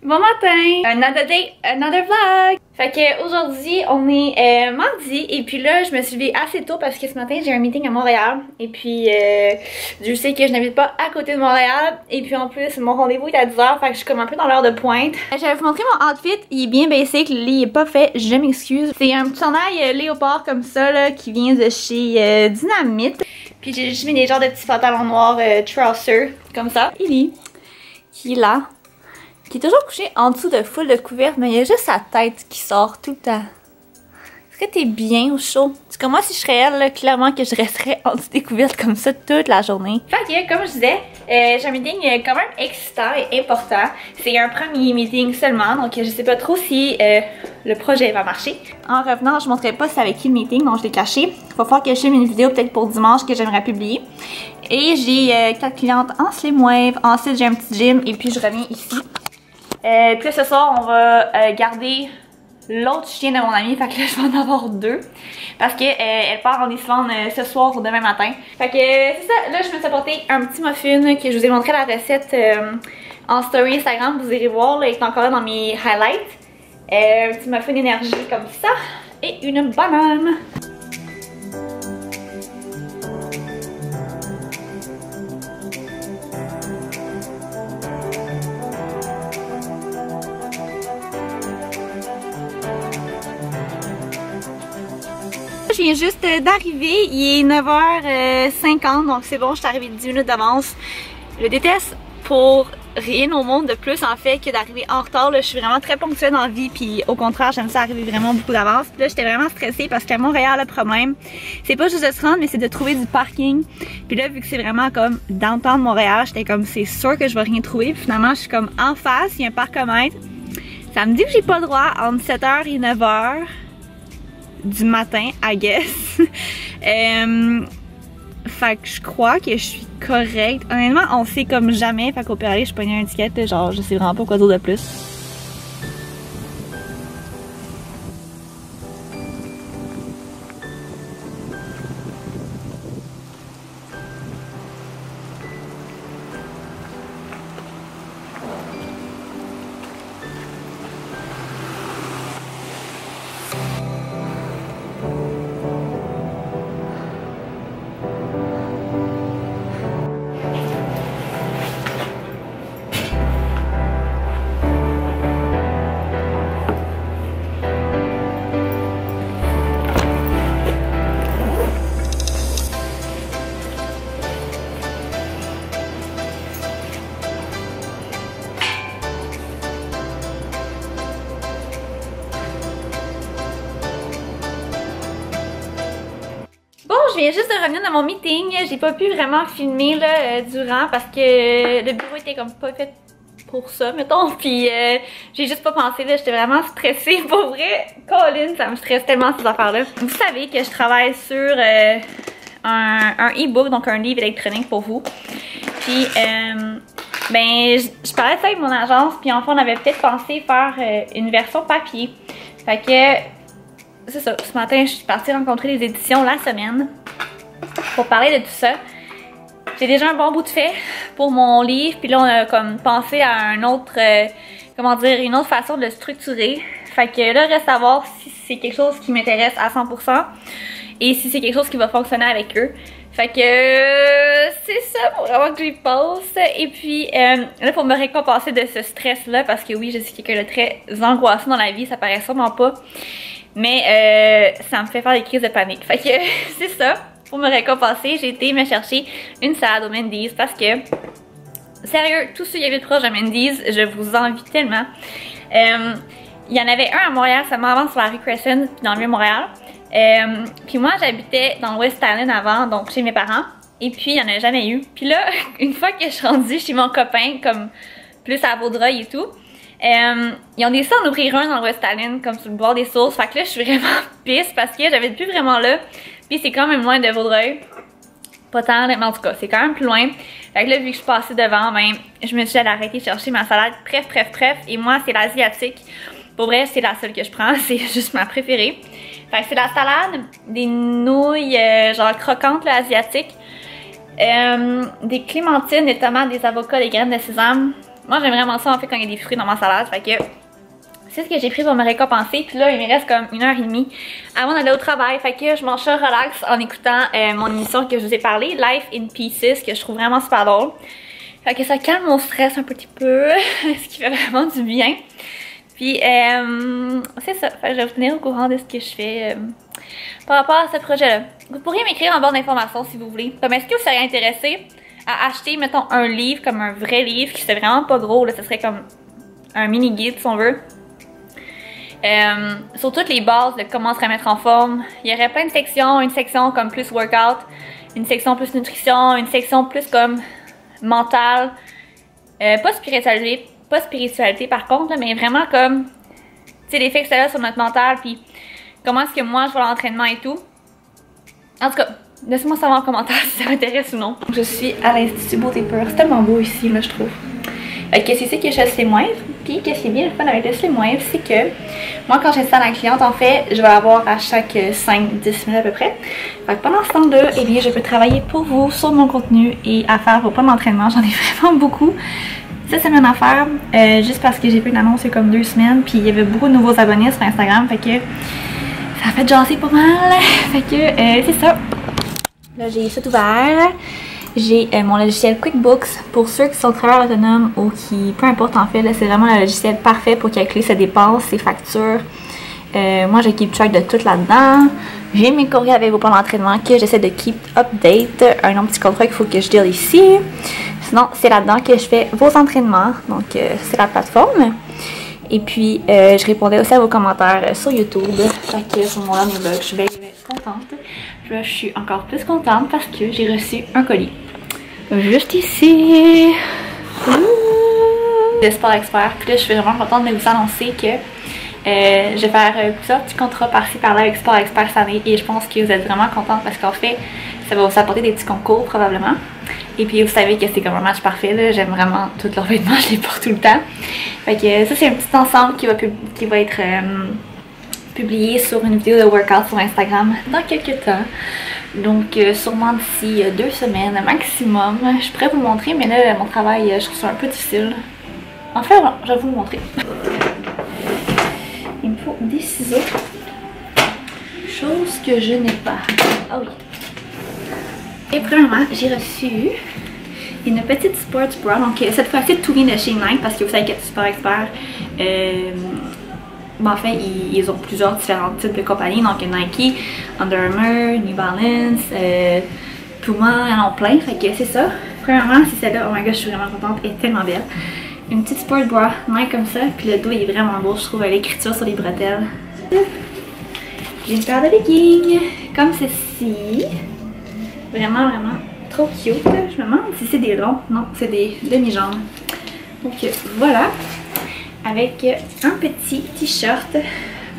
Bon matin! Another day, another vlog! Fait que aujourd'hui on est mardi et puis là je me suis levée assez tôt parce que ce matin j'ai un meeting à Montréal et puis je sais que je n'habite pas à côté de Montréal et puis en plus mon rendez-vous est à 10h, fait que je suis comme un peu dans l'heure de pointe. Je vais vous montrer mon outfit, il est bien basic, le lit est pas fait, je m'excuse. C'est un petit chandail léopard comme ça là qui vient de chez Dynamite. Puis j'ai juste mis des genres de petits pantalons noirs trouser comme ça. Illy qui est là, qui est toujours couché en dessous de full de couvertes, mais il y a juste sa tête qui sort tout le temps. Est-ce que t'es bien au chaud? C'est comme moi si je serais elle, là, clairement que je resterais en dessous des couvertes comme ça toute la journée. Fait que, comme je disais, j'ai un meeting quand même excitant et important. C'est un premier meeting seulement, donc je sais pas trop si le projet va marcher. En revenant, je montrerai pas c'est avec qui le meeting, donc je l'ai caché. Il va falloir que je filme une vidéo peut-être pour dimanche que j'aimerais publier. Et j'ai 4 clientes en slim wave. Ensuite, j'ai un petit gym et puis je reviens ici. Puis là, ce soir, on va garder l'autre chien de mon amie. Fait que là, je vais en avoir deux. Parce que elle part en Islande ce soir ou demain matin. Fait que c'est ça. Là, je me suis apporté un petit muffin que je vous ai montré la recette en story Instagram. Vous irez voir. Là, il est encore là dans mes highlights. Un petit muffin énergie comme ça. Et une banane. Je viens juste d'arriver, il est 9h50, donc c'est bon, je suis arrivée 10 minutes d'avance. Je déteste pour rien au monde de plus en fait que d'arriver en retard. Là, je suis vraiment très ponctuelle dans la vie, puis au contraire, j'aime ça arriver vraiment beaucoup d'avance. Puis là, j'étais vraiment stressée parce qu'à Montréal, le problème, c'est pas juste de se rendre, mais c'est de trouver du parking. Puis là, vu que c'est vraiment comme downtown de Montréal, j'étais comme c'est sûr que je vais rien trouver. Puis finalement, je suis comme en face, il y a un parcomètre. Ça me dit que j'ai pas le droit entre 7h et 9h. Du matin, I guess. Fait que je crois que je suis correcte. Honnêtement, on sait comme jamais. Fait qu'au pire aller, je pognais un ticket. Genre, je sais vraiment pas quoi dire de plus. Je viens juste de revenir de mon meeting. J'ai pas pu vraiment filmer là, durant parce que le bureau était comme pas fait pour ça, mettons. Puis j'ai juste pas pensé là, j'étais vraiment stressée. Pour vrai, Colin, ça me stresse tellement ces affaires-là. Vous savez que je travaille sur un e-book, donc un livre électronique pour vous. Puis ben je parlais de ça avec mon agence, puis enfin on avait peut-être pensé faire une version papier. Fait que c'est ça, ce matin je suis partie rencontrer les éditions La Semaine pour parler de tout ça. J'ai déjà un bon bout de fait pour mon livre, puis là on a comme pensé à un autre, comment dire, une autre façon de le structurer. Fait que là reste à voir si c'est quelque chose qui m'intéresse à 100% et si c'est quelque chose qui va fonctionner avec eux. Fait que c'est ça pour vraiment que j'y pense. Et puis là pour me récompenser de ce stress là, parce que oui je suis quelqu'un de très angoissant dans la vie, ça paraît sûrement pas. Mais ça me fait faire des crises de panique. Fait que c'est ça. Pour me récompenser, j'ai été me chercher une salade au Mendy's parce que, sérieux, tous ceux qui habitent proche de Mendy's, je vous envie tellement. Il y en avait un à Montréal, seulement avant sur la rue Crescent, dans le Vieux-Montréal. Puis moi, j'habitais dans le West Island avant, donc chez mes parents. Et puis, il n'y en a jamais eu. Puis là, une fois que je suis rendue chez mon copain, comme plus à Vaudreuil et tout, ils ont décidé d'en ouvrir un dans le West Island, comme sur le bord des sources. Fait que là, je suis vraiment pisse parce que j'avais plus vraiment là. Puis c'est quand même loin de Vaudreuil. Pas tant, mais en tout cas, c'est quand même plus loin. Fait que là, vu que je suis passée devant, ben, je me suis allée arrêter chercher ma salade. Bref. Et moi, c'est l'asiatique. Pour vrai, c'est la seule que je prends. C'est juste ma préférée. Fait que c'est la salade, des nouilles genre croquantes, là, asiatiques. Des clémentines, des tomates, des avocats, des graines de sésame. moi j'aime vraiment ça en fait quand il y a des fruits dans ma salade. Fait que c'est ce que j'ai pris pour me récompenser. Puis là, il me reste comme 1h30 avant d'aller au travail. Fait que je mange ça relax en écoutant mon émission que je vous ai parlé, Life in Pieces, que je trouve vraiment super drôle. Fait que ça calme mon stress un petit peu, ce qui fait vraiment du bien. Puis c'est ça, fait que je vais vous tenir au courant de ce que je fais par rapport à ce projet-là. Vous pourriez m'écrire en barre d'informations si vous voulez. Comme est-ce que vous seriez intéressé à acheter, mettons, un livre, comme un vrai livre, qui serait vraiment pas gros, là, ce serait comme un mini-guide si on veut. Sur toutes les bases de comment se remettre en forme. Il y aurait plein de sections, une section comme plus workout, une section plus nutrition, une section plus comme mentale, pas spiritualité par contre, là, mais vraiment comme, tu sais, l'effet que ça a sur notre mental, puis comment est-ce que moi je vois l'entraînement et tout. En tout cas, laissez-moi savoir en commentaire si ça m'intéresse ou non. Je suis à l'Institut Beauté Pure, c'est tellement beau ici, là, je trouve. Fait que c'est ça que je Slim Wave. Puis qu'est-ce qui est bien le fun avec le Slim Wave, c'est que moi quand j'installe un cliente, en fait, je vais avoir à chaque 5-10 minutes à peu près. Fait que pendant ce temps-là, eh bien, je peux travailler pour vous sur mon contenu et à faire vos plans d'entraînement. J'en ai vraiment beaucoup. Ça, c'est mon affaire. Juste parce que j'ai fait une annonce il y a comme 2 semaines. Puis il y avait beaucoup de nouveaux abonnés sur Instagram. Fait que ça a fait jaser pas mal. Fait que c'est ça. Là, j'ai ça ouvert. J'ai mon logiciel QuickBooks pour ceux qui sont travailleurs autonomes ou qui, peu importe en fait, c'est vraiment le logiciel parfait pour calculer ses dépenses, ses factures. Moi, je keep track de tout là-dedans. J'ai mes courriels avec vos plans d'entraînement que j'essaie de keep update. Un autre petit contrat qu'il faut que je dise ici. Sinon, c'est là-dedans que je fais vos entraînements. Donc, c'est la plateforme. Et puis, je répondais aussi à vos commentaires sur YouTube. Fait que sur mon dernier vlog, je suis bien contente. Puis là, je suis encore plus contente parce que j'ai reçu un colis. Juste ici. De Sport Expert. Puis là, je suis vraiment contente de vous annoncer que je vais faire plusieurs petits contrats par-ci par-là avec Sport Expert cette année. Et je pense que vous êtes vraiment contente parce qu'en fait, ça va vous apporter des petits concours probablement. Et puis vous savez que c'est comme un match parfait, j'aime vraiment tous leurs vêtements, je les porte tout le temps. Fait que ça c'est un petit ensemble qui va être publié sur une vidéo de workout sur Instagram dans quelques temps. Donc sûrement d'ici 2 semaines maximum. Je pourrais vous le montrer, mais là mon travail je trouve ça un peu difficile. En fait, voilà, je vais vous le montrer. Il me faut des ciseaux. Chose que je n'ai pas. Ah oui. Et premièrement, j'ai reçu une petite sports bra. Donc cette fois-ci, tout vient de chez Nike parce que vous savez que Sport Expert, en fait, ils ont plusieurs différents types de compagnies. Donc Nike, Under Armour, New Balance, Puma, ils en ont plein. Fait que c'est ça. Premièrement, c'est celle-là. Oh my god, je suis vraiment contente. Elle est tellement belle. Une petite sport bra Nike comme ça. Puis le dos il est vraiment beau. Je trouve l'écriture sur les bretelles. J'ai une paire de leggings comme ceci. Vraiment, vraiment trop cute. Je me demande si c'est des longs. Non, c'est des demi-jambes. Donc voilà. Avec un petit t-shirt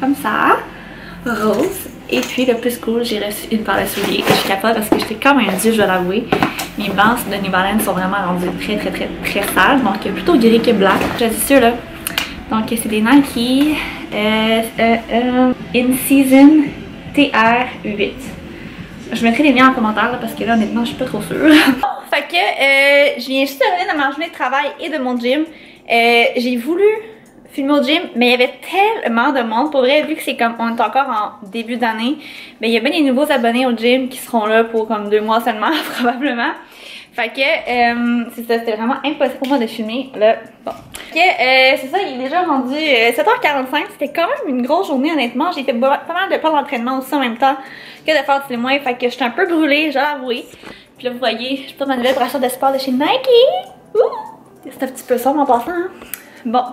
comme ça, rose. Et puis le plus cool, j'ai reçu une paire de souliers. Je suis capable parce que j'étais comme un dieu, je dois l'avouer. Mes bandes de New Balance sont vraiment rendues très sales. Donc plutôt gris que blanc. J'ai dit ceux-là. Donc c'est des Nike In Season TR8. Je mettrai les liens en commentaire là, parce que là honnêtement je suis pas trop sûre. Fait que je viens juste de revenir de ma journée de travail et de mon gym. J'ai voulu filmer au gym, mais il y avait tellement de monde. Pour vrai, vu que c'est comme on est encore en début d'année, mais il y a bien des nouveaux abonnés au gym qui seront là pour comme 2 mois seulement probablement. Fait que c'est ça, c'était vraiment impossible pour moi de filmer là. Bon. Fait que c'est ça, il est déjà rendu 7h45. C'était quand même une grosse journée honnêtement. J'ai fait pas mal de plans d'entraînement aussi en même temps que de faire du Slim Wave. Fait que j'étais un peu brûlée, je dois l'avouer. Puis là vous voyez, je porte ma nouvelle brassière de sport de chez Nike. C'est un petit peu sombre en passant. Hein? Bon.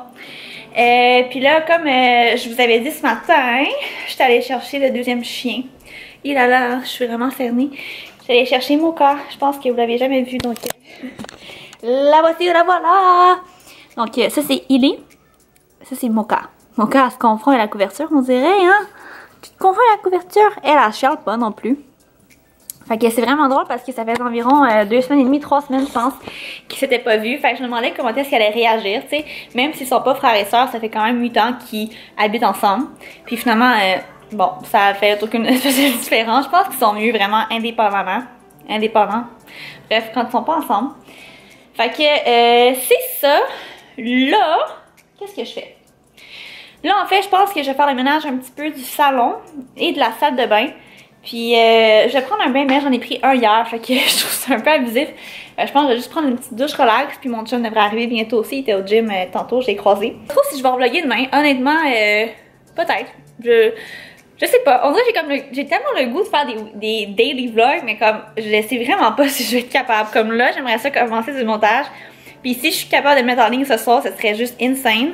Puis là, comme je vous avais dit ce matin, je suis allée chercher le 2e chien. Et là, je suis vraiment cernée. Je suis allée chercher Mocha. Je pense que vous l'avez jamais vu. Donc, la voici, la voilà. Donc, ça, c'est Illy. Ça, c'est Mocha. Mocha, elle se confond à la couverture, on dirait, hein? Tu te confonds à la couverture? Elle chiale pas non plus. Fait que c'est vraiment drôle parce que ça fait environ 2 semaines et demie, 3 semaines je pense qu'ils s'étaient pas vus. Fait que je me demandais comment est-ce qu'elle allait réagir, tu sais. Même s'ils sont pas frères et sœurs, ça fait quand même 8 ans qu'ils habitent ensemble. Puis finalement, bon, ça fait aucune espèce de différence. Je pense qu'ils sont mieux vraiment indépendamment. Bref, quand ils sont pas ensemble. Fait que c'est ça. là, qu'est-ce que je fais? Là, en fait, je pense que je vais faire le ménage un petit peu du salon et de la salle de bain. Puis, je vais prendre un bain, mais j'en ai pris un hier, fait que je trouve ça un peu abusif. Je pense que je vais juste prendre une petite douche relax, puis mon chum devrait arriver bientôt aussi. Il était au gym tantôt, je l'ai croisé. Je trouve si je vais vlogger demain, honnêtement, peut-être. Je sais pas, on dirait que j'ai tellement le goût de faire des daily vlogs, mais comme, je sais vraiment pas si je vais être capable. Comme là, j'aimerais ça commencer du montage. Puis si je suis capable de le mettre en ligne ce soir, ce serait juste insane.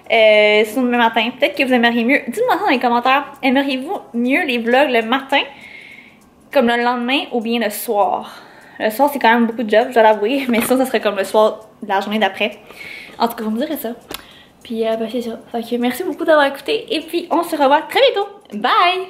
Sinon demain matin, peut-être que vous aimeriez mieux. Dites-moi ça dans les commentaires. Aimeriez-vous mieux les vlogs le matin, comme le lendemain, ou bien le soir? Le soir, c'est quand même beaucoup de job, je dois l'avouer. Mais sinon, ça serait comme le soir de la journée d'après. En tout cas, vous me direz ça. Puis, ben, c'est ça. Fait que merci beaucoup d'avoir écouté. Et puis, on se revoit très bientôt. Bye!